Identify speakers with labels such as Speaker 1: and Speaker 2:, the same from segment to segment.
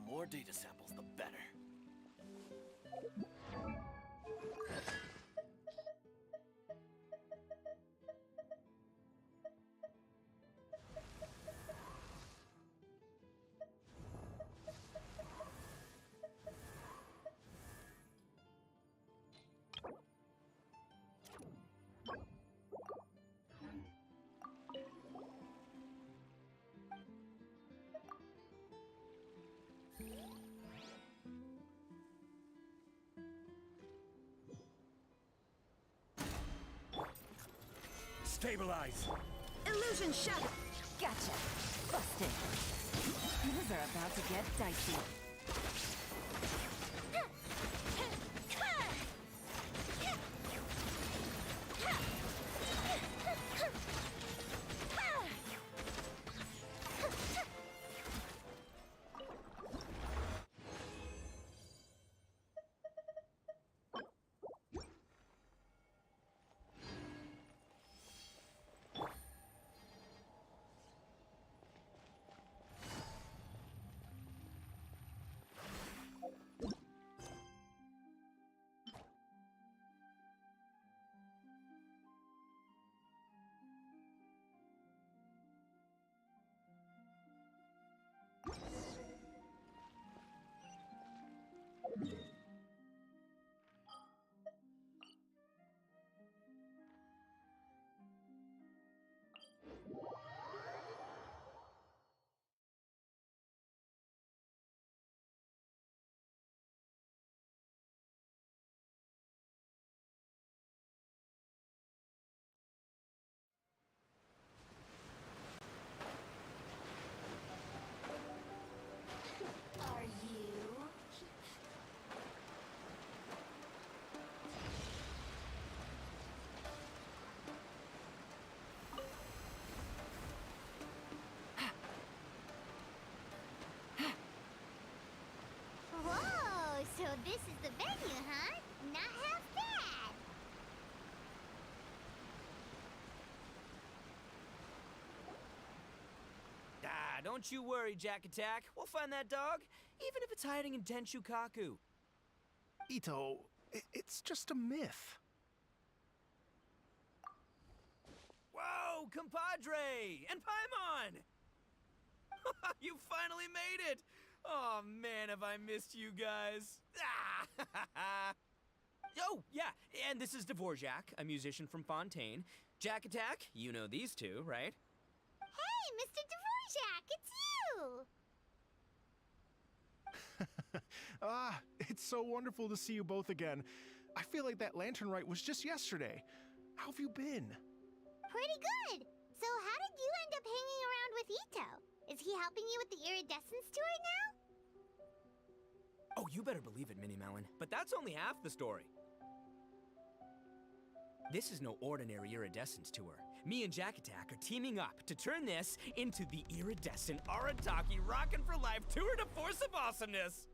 Speaker 1: more data samples, the better.
Speaker 2: Stabilize!
Speaker 3: Illusion shattered! Gotcha! Busted! Things are about to get dicey.
Speaker 4: Are you?
Speaker 5: Whoa, so this is the venue, huh? Not half bad.
Speaker 6: Ah, don't you worry, Jack Attack. We'll find that dog, even if it's hiding in Tenshukaku.
Speaker 2: Ito, it's just a myth.
Speaker 6: Whoa, compadre! And Paimon! You finally made it! Oh man, have I missed you guys. Ah! Oh, yeah, and this is Dvorak, a musician from Fontaine. Jack Attack, you know these two, right?
Speaker 5: Hey, Mr. Dvorak, it's you!
Speaker 2: It's so wonderful to see you both again. I feel like that lantern rite was just yesterday. How have you been?
Speaker 5: Pretty good. So how did you end up hanging around with Ito? Is he helping you with the iridescence tour now?
Speaker 6: Oh, you better believe it, Minnie Melon. But that's only half the story. This is no ordinary iridescence tour. Me and Jack Attack are teaming up to turn this into the iridescent Arataki Rockin' for Life Tour de Force of Awesomeness!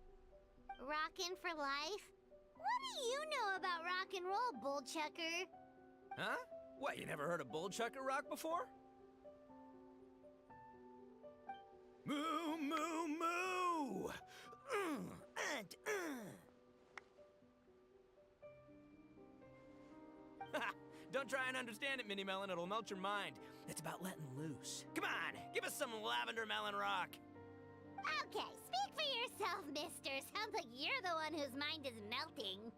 Speaker 5: Rockin' for life? What do you know about rock and roll, bullchucker?
Speaker 6: Huh? What, you never heard a bullchucker rock before? Moo, moo, moo! Don't try and understand it, Minnie Melon. It'll melt your mind. It's about letting loose. Come on, give us some lavender melon rock.
Speaker 5: Okay, speak for yourself, mister. Sounds like you're the one whose mind is melting.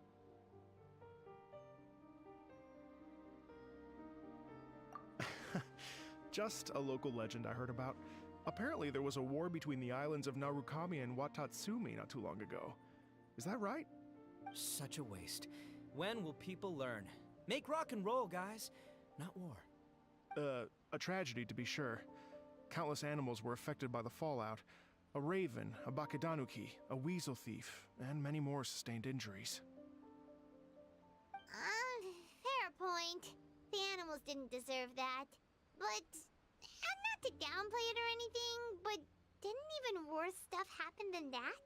Speaker 2: Just a local legend I heard about. Apparently there was a war between the islands of Narukami and Watatsumi not too long ago. Is that right?
Speaker 6: Such a waste. When will people learn? Make rock and roll, guys, not war.
Speaker 2: A tragedy to be sure. Countless animals were affected by the fallout. A raven, a bakedanuki, a weasel thief, and many more sustained injuries.
Speaker 5: Fair point. The animals didn't deserve that. But, not to downplay it or anything, but didn't even worse stuff happen than that?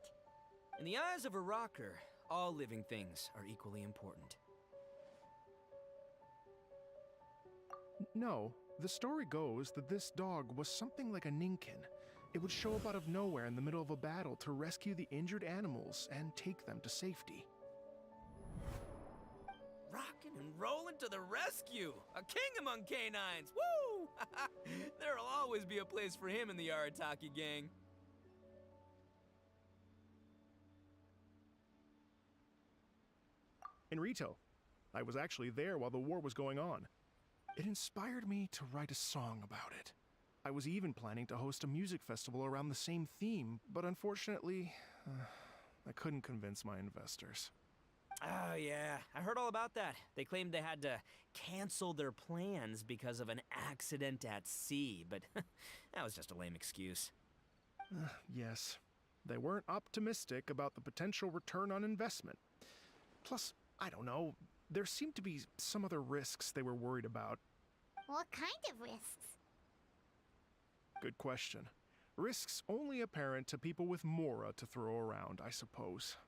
Speaker 6: In the eyes of a rocker, all living things are equally important.
Speaker 2: No, the story goes that this dog was something like a ninkin. It would show up out of nowhere in the middle of a battle to rescue the injured animals and take them to safety.
Speaker 6: Rockin' and rollin' to the rescue! A king among canines! Woo! There'll always be a place for him in the Arataki gang.
Speaker 2: In Rito, I was actually there while the war was going on. It inspired me to write a song about it. I was even planning to host a music festival around the same theme, but unfortunately, I couldn't convince my investors.
Speaker 6: Oh, yeah. I heard all about that. They claimed they had to cancel their plans because of an accident at sea, but that was just a lame excuse.
Speaker 2: Yes, they weren't optimistic about the potential return on investment. Plus, I don't know, there seemed to be some other risks they were worried about.
Speaker 5: What kind of risks?
Speaker 2: Good question. Risks only apparent to people with Mora to throw around, I suppose.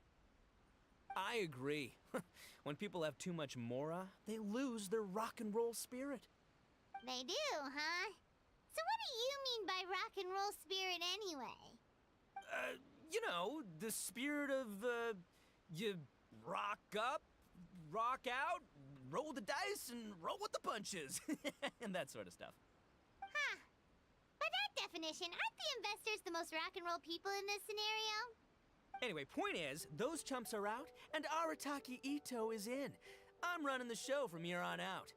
Speaker 6: I agree. When people have too much Mora, they lose their rock and roll spirit.
Speaker 5: They do, huh? So what do you mean by rock and roll spirit anyway?
Speaker 6: You know, the spirit of, you rock up, rock out, roll the dice, and roll with the punches. And that sort of stuff.
Speaker 5: Huh. By that definition, aren't the investors the most rock and roll people in this scenario?
Speaker 6: Anyway, point is, those chumps are out, and Arataki Ito is in. I'm running the show from here on out.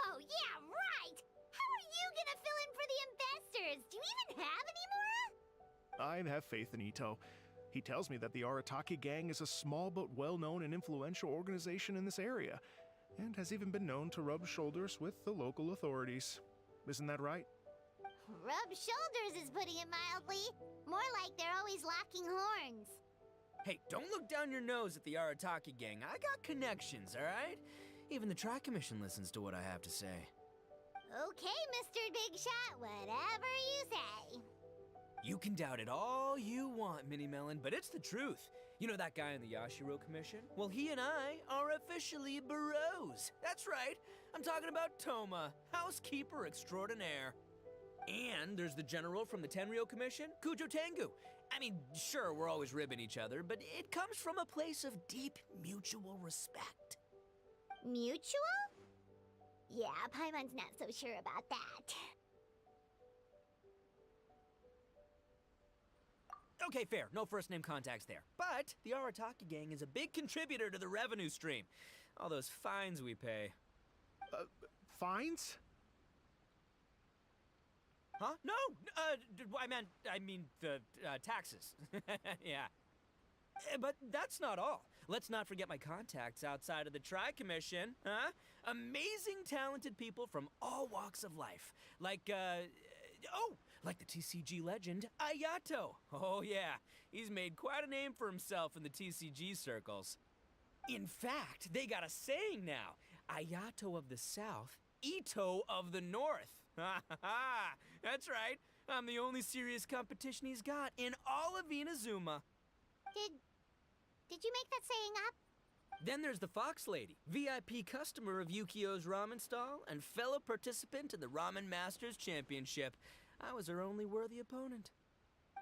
Speaker 5: Oh, yeah, right! How are you gonna fill in for the investors? Do you even have any Mora?
Speaker 2: I have faith in Ito. He tells me that the Arataki gang is a small but well-known and influential organization in this area, and has even been known to rub shoulders with the local authorities. Isn't that right?
Speaker 5: Rub shoulders is putting it mildly. More like they're always locking horns.
Speaker 6: Hey, don't look down your nose at the Arataki gang. I got connections, all right? Even the Tri-Commission listens to what I have to say.
Speaker 5: Okay, Mr. Big Shot, whatever you say.
Speaker 6: You can doubt it all you want, Mini Melon, but it's the truth. You know that guy in the Yashiro Commission? Well, he and I are officially bros. That's right. I'm talking about Toma, housekeeper extraordinaire. And there's the general from the Tenryo Commission, Kujo Tengu. I mean, sure, we're always ribbing each other, but it comes from a place of deep mutual respect.
Speaker 5: Mutual? Yeah, Paimon's not so sure about that.
Speaker 6: Okay, fair. No first-name contacts there. But the Arataki gang is a big contributor to the revenue stream. All those fines we pay.
Speaker 2: Fines?
Speaker 6: Huh? No! I mean the taxes. Yeah. But that's not all. Let's not forget my contacts outside of the Tri-Commission, huh? Amazing, talented people from all walks of life. Like the TCG legend, Ayato. Oh yeah, he's made quite a name for himself in the TCG circles. In fact, they got a saying now. Ayato of the South, Ito of the North. Ha ha ha! That's right. I'm the only serious competition he's got in all of Inazuma.
Speaker 5: Did you make that saying up?
Speaker 6: Then there's the Fox Lady, VIP customer of Yukio's ramen stall and fellow participant in the Ramen Masters Championship. I was her only worthy opponent.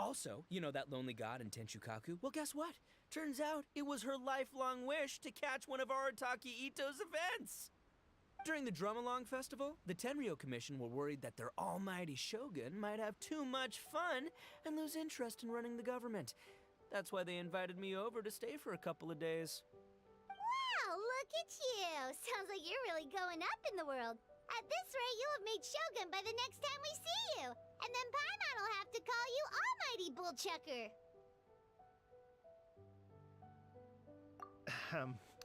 Speaker 6: Also, you know that lonely god in Tenshukaku? Well, guess what? Turns out it was her lifelong wish to catch one of Arataki Ito's events. During the Drum-Along Festival, the Tenryo Commission were worried that their almighty shogun might have too much fun and lose interest in running the government. That's why they invited me over to stay for a couple of days.
Speaker 5: Wow, look at you! Sounds like you're really going up in the world. At this rate, you'll have made shogun by the next time we see you. And then Paimon will have to call you Almighty Bullchucker.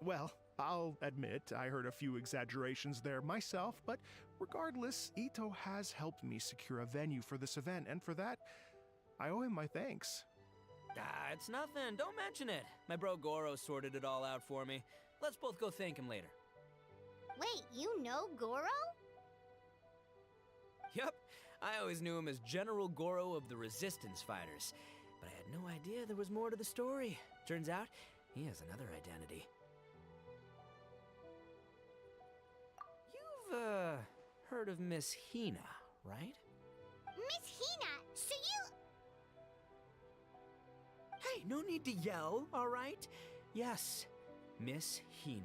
Speaker 2: Well, I'll admit I heard a few exaggerations there myself, but regardless, Ito has helped me secure a venue for this event, and for that, I owe him my thanks.
Speaker 6: Ah, it's nothing. Don't mention it. My bro Goro sorted it all out for me. Let's both go thank him later.
Speaker 5: Wait, you know Goro?
Speaker 6: Yup. I always knew him as General Goro of the Resistance Fighters, but I had no idea there was more to the story. Turns out, he has another identity. You've, heard of Miss Hina, right?
Speaker 5: Miss Hina? So you...
Speaker 6: Hey, no need to yell, all right? Yes, Miss Hina.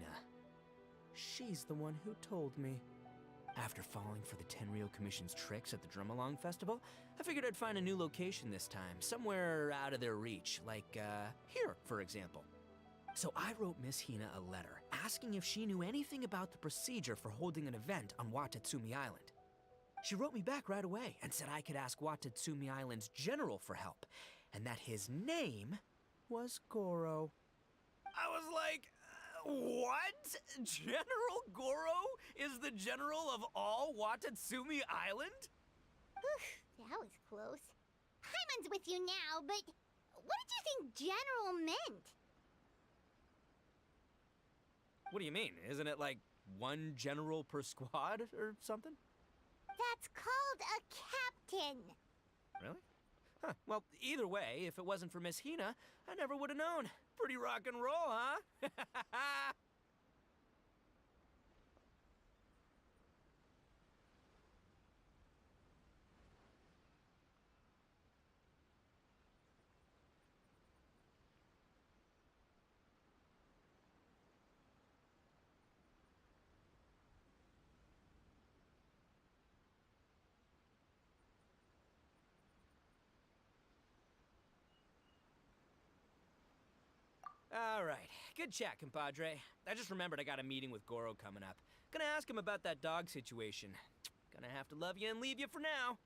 Speaker 6: She's the one who told me. After falling for the Tenryou Commission's tricks at the Drum-Along Festival, I figured I'd find a new location this time, somewhere out of their reach, like, here, for example. So I wrote Miss Hina a letter, asking if she knew anything about the procedure for holding an event on Watatsumi Island. She wrote me back right away and said I could ask Watatsumi Island's general for help, and that his name was Goro. I was like, what? General Goro is the general of all Watatsumi Island?
Speaker 5: That was close. Paimon's with you now, but what did you think general meant?
Speaker 6: What do you mean? Isn't it like one general per squad or something?
Speaker 5: That's called a captain.
Speaker 6: Really? Huh. Well, either way, if it wasn't for Miss Hina, I never would have known. Pretty rock and roll, huh? All right. Good chat, compadre. I just remembered I got a meeting with Goro coming up. Gonna ask him about that dog situation. Gonna have to love you and leave you for now.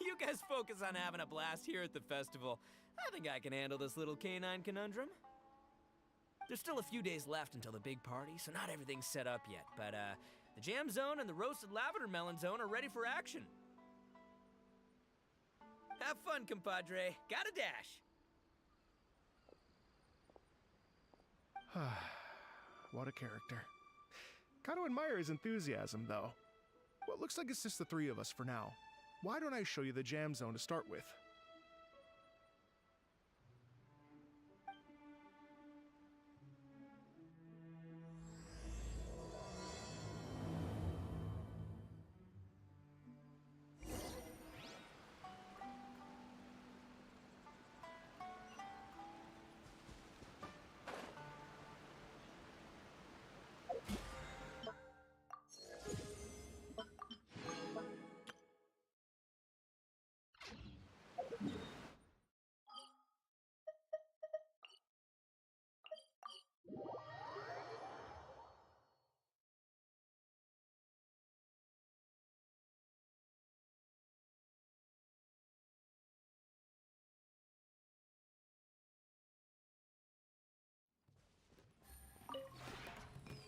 Speaker 6: You guys focus on having a blast here at the festival. I think I can handle this little canine conundrum. There's still a few days left until the big party, so not everything's set up yet, but the jam zone and the roasted lavender melon zone are ready for action. Have fun, compadre. Gotta dash.
Speaker 2: What a character. Gotta admire his enthusiasm, though. Well, it looks like it's just the three of us for now. Why don't I show you the jam zone to start with?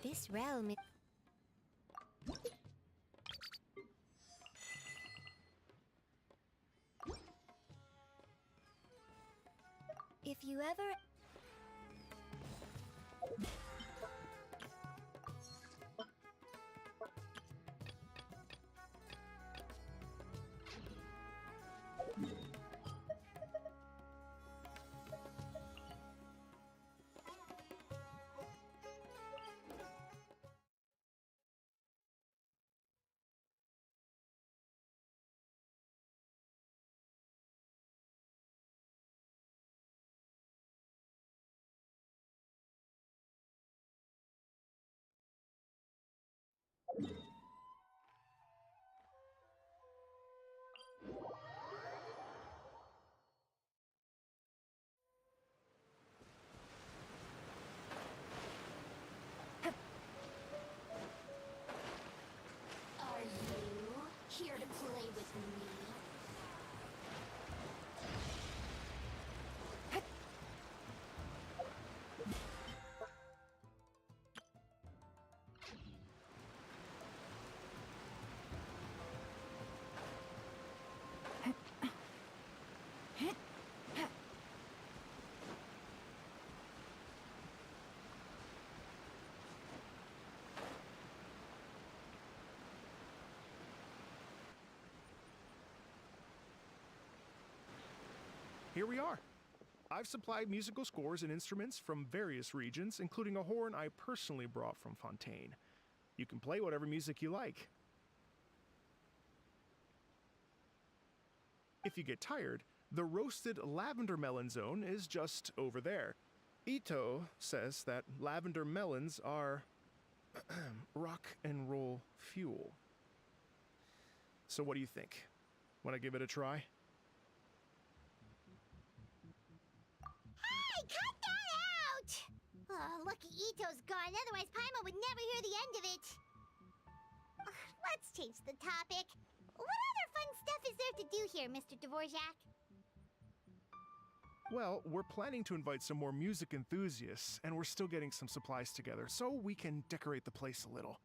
Speaker 5: This realm is... If you ever...
Speaker 4: Are you here to play with me?
Speaker 2: Here we are. I've supplied musical scores and instruments from various regions, including a horn I personally brought from Fontaine. You can play whatever music you like. If you get tired, the roasted lavender melon zone is just over there. Ito says that lavender melons are rock and roll fuel. So what do you think? Want to give it a try?
Speaker 5: Hey, cut that out! Oh, lucky Ito's gone, otherwise Paimon would never hear the end of it. Let's change the topic. What other fun stuff is there to do here, Mr. Dvorak?
Speaker 2: Well, we're planning to invite some more music enthusiasts, and we're still getting some supplies together so we can decorate the place a little.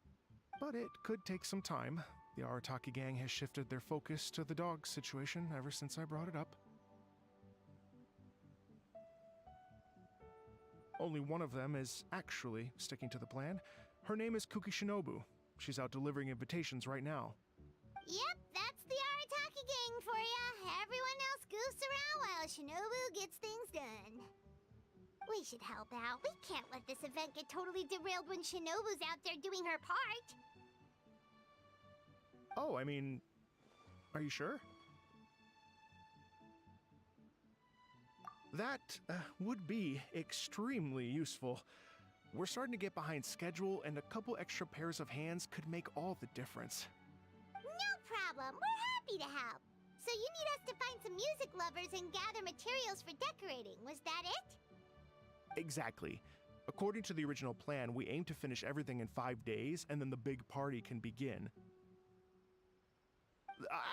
Speaker 2: But it could take some time. The Arataki gang has shifted their focus to the dog situation ever since I brought it up. Only one of them is actually sticking to the plan. Her name is Kuki Shinobu. She's out delivering invitations right now.
Speaker 5: Yep, that's the Arataki gang for ya. Everyone else goofs around while Shinobu gets things done. We should help out. We can't let this event get totally derailed when Shinobu's out there doing her part.
Speaker 2: Oh, I mean, are you sure? That would be extremely useful. We're starting to get behind schedule, and a couple extra pairs of hands could make all the difference.
Speaker 5: No problem. We're happy to help. So you need us to find some music lovers and gather materials for decorating. Was that it?
Speaker 2: Exactly. According to the original plan, we aim to finish everything in 5 days, and then the big party can begin.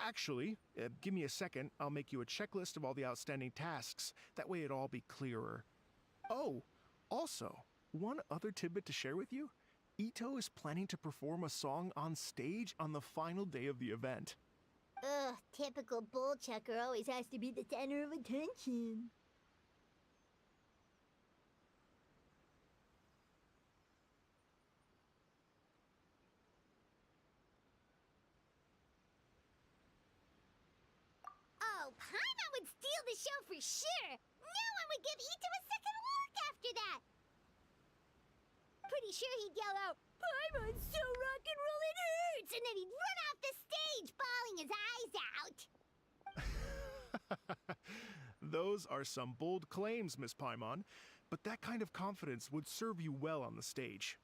Speaker 2: Actually, give me a second. I'll make you a checklist of all the outstanding tasks. That way it'll all be clearer. Oh, also, one other tidbit to share with you. Ito is planning to perform a song on stage on the final day of the event.
Speaker 5: Ugh, typical bullchucker always has to be the center of attention. Oh, Paimon would steal the show for sure! No one would give Ito a second look after that! Pretty sure he'd yell out, "Paimon's so rock and roll it hurts!" And then he'd run off the stage, bawling his eyes out!
Speaker 2: Those are some bold claims, Miss Paimon, but that kind of confidence would serve you well on the stage.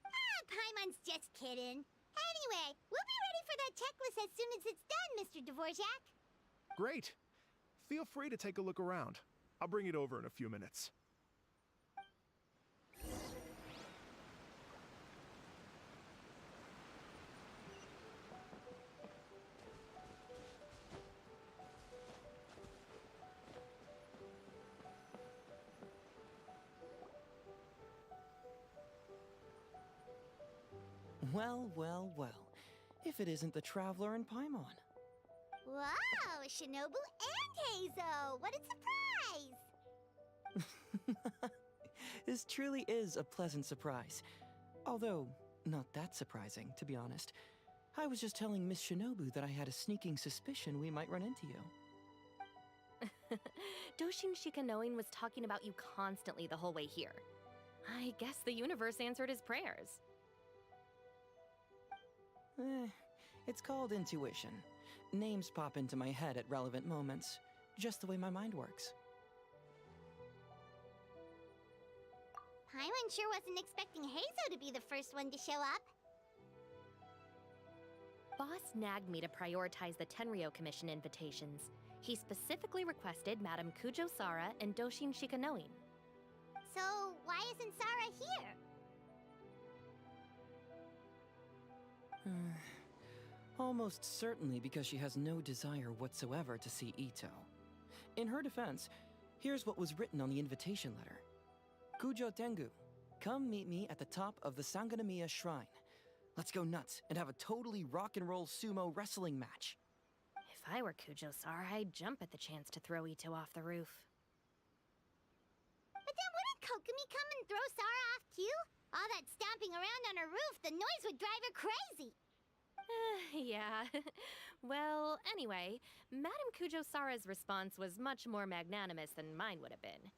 Speaker 5: Ah, Paimon's just kidding. Anyway, we'll be ready for that checklist as soon as it's done, Mr. Dvorak.
Speaker 2: Great. Feel free to take a look around. I'll bring it over in a few minutes.
Speaker 6: Well, well, well. If it isn't the Traveler and Paimon.
Speaker 5: Wow, Shinobu and Heizo! What a surprise!
Speaker 6: This truly is a pleasant surprise. Although, not that surprising, to be honest. I was just telling Miss Shinobu that I had a sneaking suspicion we might run into you.
Speaker 3: Doshin Shikanoin was talking about you constantly the whole way here. I guess the universe answered his prayers.
Speaker 6: It's called intuition. Names pop into my head at relevant moments, just the way my mind works.
Speaker 5: Paimon sure wasn't expecting Heizo to be the first one to show up.
Speaker 3: Boss nagged me to prioritize the Tenryo Commission invitations. He specifically requested Madame Kujo Sara and Doshin Shikanoin.
Speaker 5: So, why isn't Sara here?
Speaker 6: Almost certainly because she has no desire whatsoever to see Ito. In her defense, here's what was written on the invitation letter. Kujo Tengu, come meet me at the top of the Sanganamiya Shrine. Let's go nuts and have a totally rock and roll sumo wrestling match.
Speaker 3: If I were Kujo Sara, I'd jump at the chance to throw Ito off the roof.
Speaker 5: But then wouldn't Kokomi come and throw Sara off too? All that stomping around on her roof, the noise would drive her crazy.
Speaker 3: Yeah. Well, anyway, Madame Kujo Sara's response was much more magnanimous than mine would have been.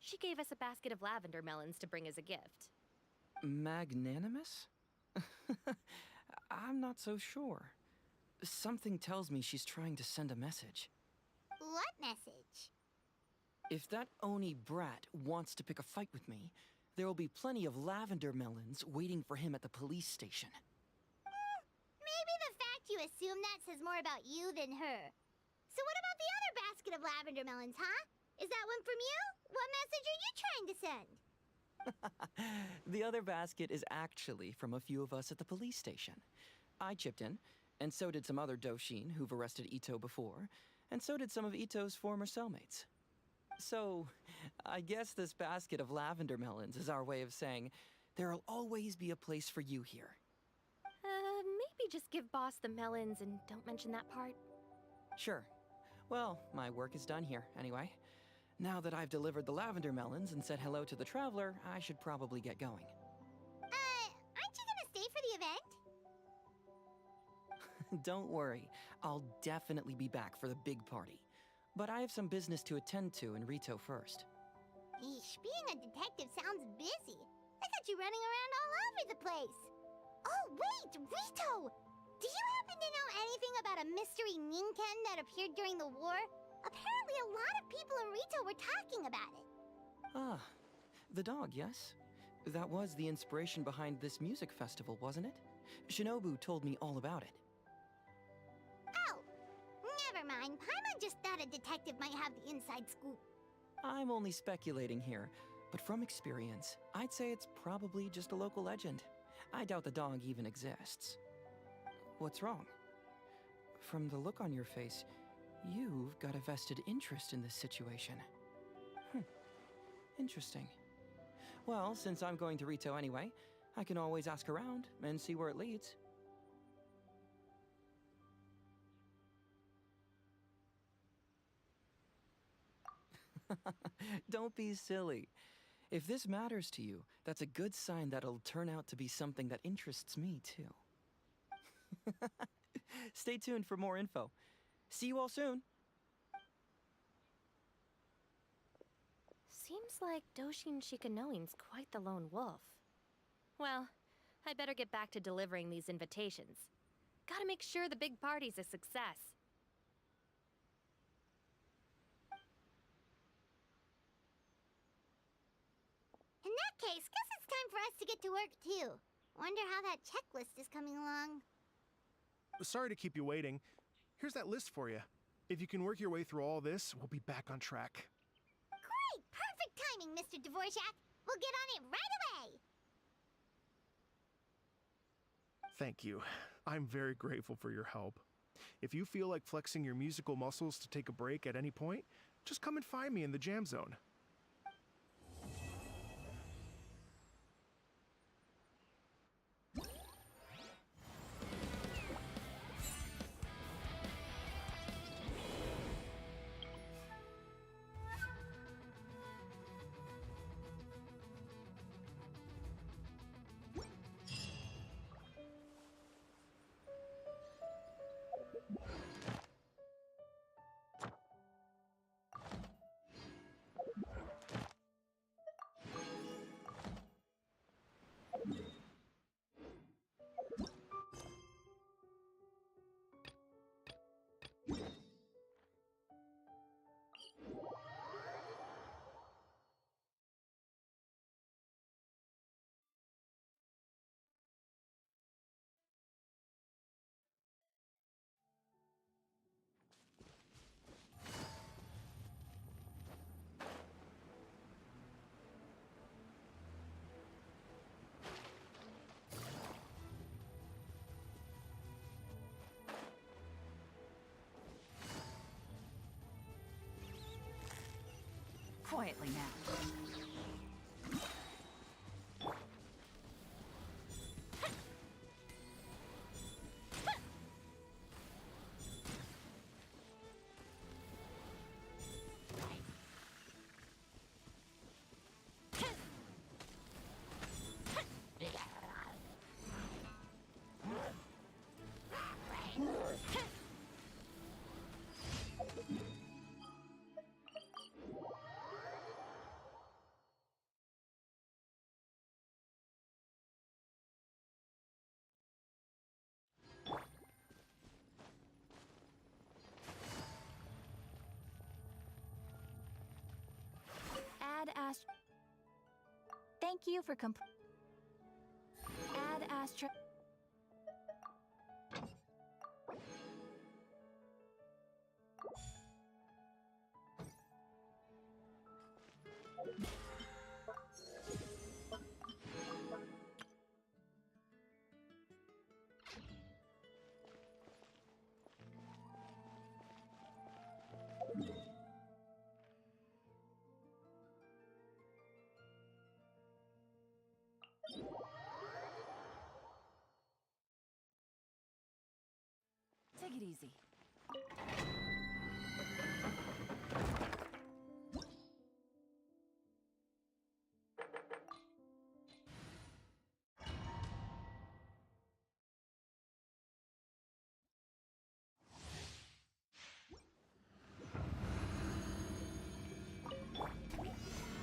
Speaker 3: She gave us a basket of lavender melons to bring as a gift.
Speaker 6: Magnanimous?
Speaker 1: I'm not so sure. Something tells me she's trying to send a message.
Speaker 5: What message?
Speaker 1: If that Oni brat wants to pick a fight with me, there will be plenty of lavender melons waiting for him at the police station.
Speaker 5: Maybe the fact you assume that says more about you than her. So what about the other basket of lavender melons, huh? Is that one from you? What message are you trying to send?
Speaker 1: The other basket is actually from a few of us at the police station. I chipped in, and so did some other Doshin who've arrested Ito before, and so did some of Ito's former cellmates. So, I guess this basket of lavender melons is our way of saying, there'll always be a place for you here.
Speaker 3: Maybe just give Boss the melons and don't mention that part.
Speaker 1: Sure. Well, my work is done here, anyway. Now that I've delivered the lavender melons and said hello to the traveler, I should probably get going.
Speaker 5: Aren't you gonna stay for the event?
Speaker 1: Don't worry, I'll definitely be back for the big party. But I have some business to attend to in Rito first.
Speaker 5: Eesh, being a detective sounds busy. I got you running around all over the place. Oh, wait, Rito! Do you happen to know anything about a mystery Ninken that appeared during the war? Apparently a lot of people in Rito were talking about it.
Speaker 1: Ah, the dog, yes? That was the inspiration behind this music festival, wasn't it? Shinobu told me all about it.
Speaker 5: Oh, never mind. Paimon just thought a detective might have the inside scoop.
Speaker 1: I'm only speculating here, but from experience, I'd say it's probably just a local legend. I doubt the dog even exists. What's wrong? From the look on your face, you've got a vested interest in this situation. Interesting. Well, since I'm going to Rito anyway, I can always ask around and see where it leads. Don't be silly. If this matters to you, that's a good sign that it'll turn out to be something that interests me, too. Stay tuned for more info. See you all soon.
Speaker 3: Seems like Doshin Shikanoin's quite the lone wolf. Well, I'd better get back to delivering these invitations. Gotta make sure the big party's a success.
Speaker 5: In that case, guess it's time for us to get to work, too. Wonder how that checklist is coming along.
Speaker 2: Sorry to keep you waiting. Here's that list for you. If you can work your way through all this, we'll be back on track.
Speaker 5: Great! Perfect timing, Mr. Dvorak. We'll get on it right away!
Speaker 2: Thank you. I'm very grateful for your help. If you feel like flexing your musical muscles to take a break at any point, just come and find me in the jam zone.
Speaker 7: Quietly now.
Speaker 3: Thank you for Add Astra.
Speaker 7: Take it easy.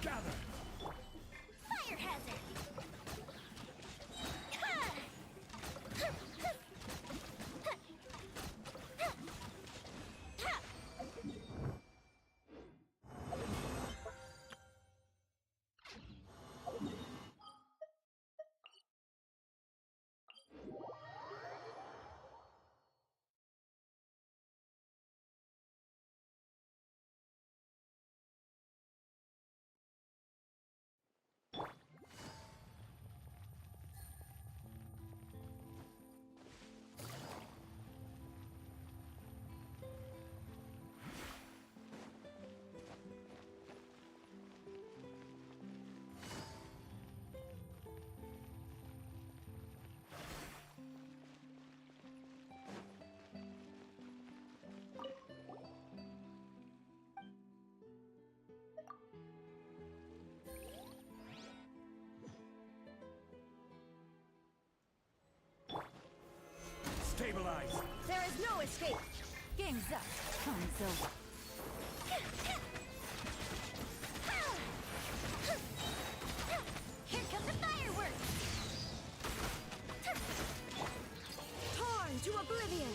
Speaker 6: Gather!
Speaker 5: Fire hazard!
Speaker 6: Stabilize!
Speaker 3: There is no escape.
Speaker 7: Game's up. Time's over.
Speaker 5: Here come the fireworks!
Speaker 3: Torn to oblivion.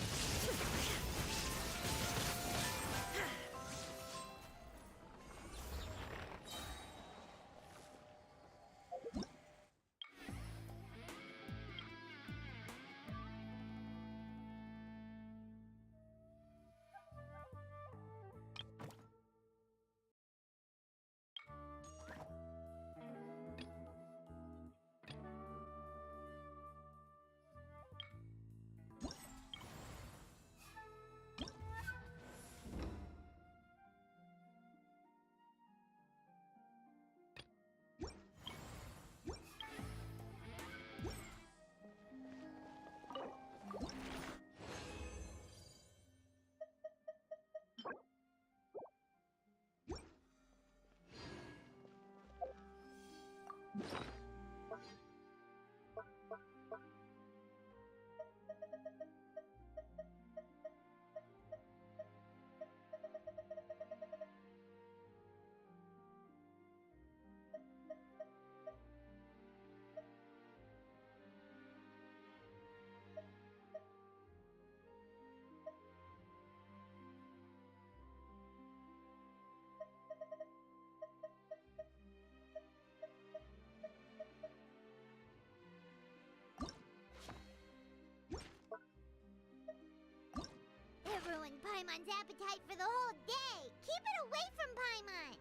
Speaker 5: It ruined Paimon's appetite for the whole day. Keep it away from Paimon.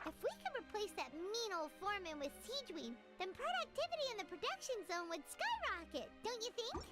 Speaker 5: If we could replace that mean old foreman with Siegeween, then productivity in the production zone would skyrocket, don't you think?